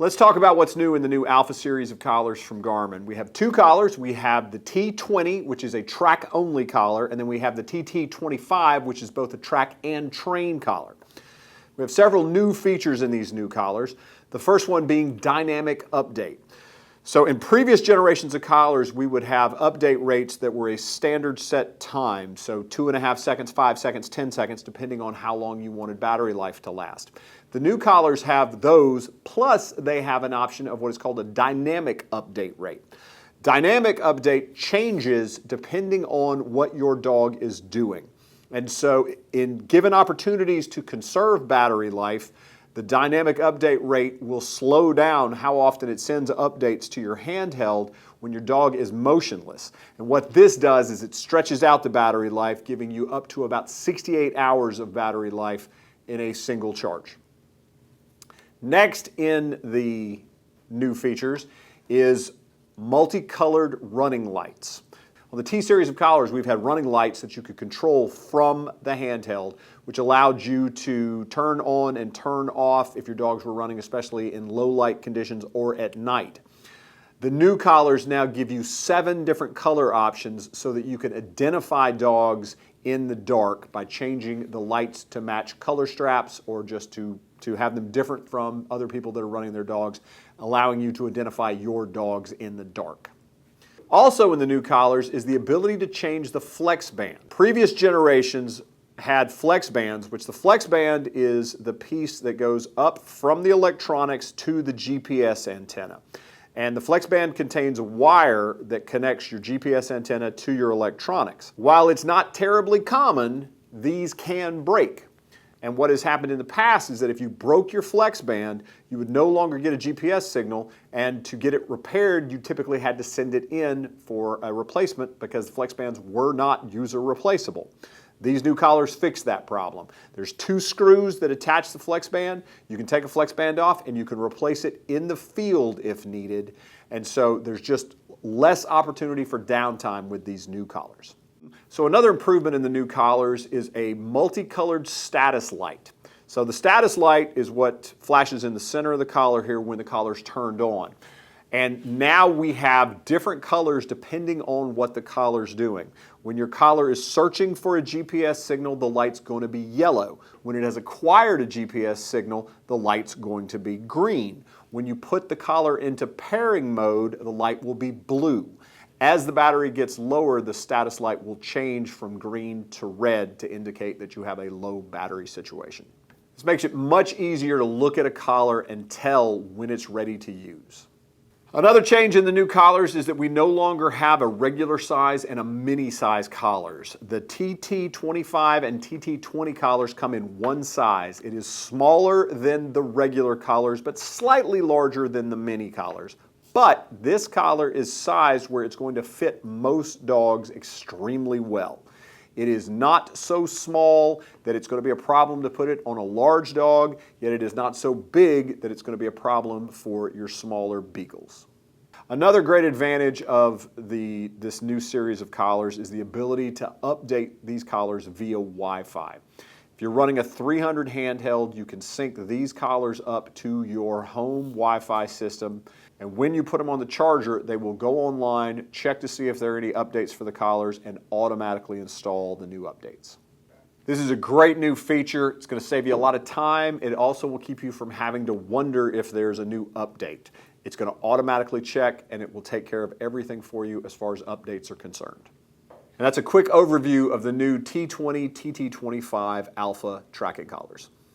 Let's talk about what's new in the new Alpha series of collars from Garmin. We have two collars. We have the T20, which is a track-only collar, and then we have the TT25, which is both a track and train collar. We have several new features in these new collars, the first one being dynamic update. So in previous generations of collars, we would have update rates that were a standard set time, so 2.5 seconds, 5 seconds, 10 seconds, depending on how long you wanted battery life to last. The new collars have those, plus they have an option of what is called a dynamic update rate. Dynamic update changes depending on what your dog is doing. And so in given opportunities to conserve battery life, the dynamic update rate will slow down how often it sends updates to your handheld when your dog is motionless. And what this does is it stretches out the battery life, giving you up to about 68 hours of battery life in a single charge. Next in the new features is multicolored running lights. On the T series of collars, we've had running lights that you could control from the handheld, which allowed you to turn on and turn off if your dogs were running, especially in low light conditions or at night. The new collars now give you 7 different color options so that you can identify dogs in the dark by changing the lights to match color straps or just to have them different from other people that are running their dogs, allowing you to identify your dogs in the dark. Also in the new collars is the ability to change the flex band. Previous generations had flex bands, which the flex band is the piece that goes up from the electronics to the GPS antenna. And the flex band contains a wire that connects your GPS antenna to your electronics. While it's not terribly common, these can break. And what has happened in the past is that if you broke your flex band, you would no longer get a GPS signal, and to get it repaired, you typically had to send it in for a replacement because the flex bands were not user replaceable. These new collars fix that problem. There's 2 screws that attach the flex band. You can take a flex band off and you can replace it in the field if needed. And so there's just less opportunity for downtime with these new collars. So another improvement in the new collars is a multicolored status light. So the status light is what flashes in the center of the collar here when the collar's turned on. And now we have different colors depending on what the collar's doing. When your collar is searching for a GPS signal, the light's going to be yellow. When it has acquired a GPS signal, the light's going to be green. When you put the collar into pairing mode, the light will be blue. As the battery gets lower, the status light will change from green to red to indicate that you have a low battery situation. This makes it much easier to look at a collar and tell when it's ready to use. Another change in the new collars is that we no longer have a regular size and a mini size collars. The TT25 and TT20 collars come in one size. It is smaller than the regular collars, but slightly larger than the mini collars. But this collar is sized where it's going to fit most dogs extremely well. It is not so small that it's going to be a problem to put it on a large dog, yet it is not so big that it's going to be a problem for your smaller beagles. Another great advantage of this new series of collars is the ability to update these collars via Wi-Fi. If you're running a 300 handheld, you can sync these collars up to your home Wi-Fi system, and when you put them on the charger, they will go online, check to see if there are any updates for the collars, and automatically install the new updates. This is a great new feature. It's going to save you a lot of time. It also will keep you from having to wonder if there's a new update. It's going to automatically check, and it will take care of everything for you as far as updates are concerned. And that's a quick overview of the new T20 TT25 Alpha tracking collars.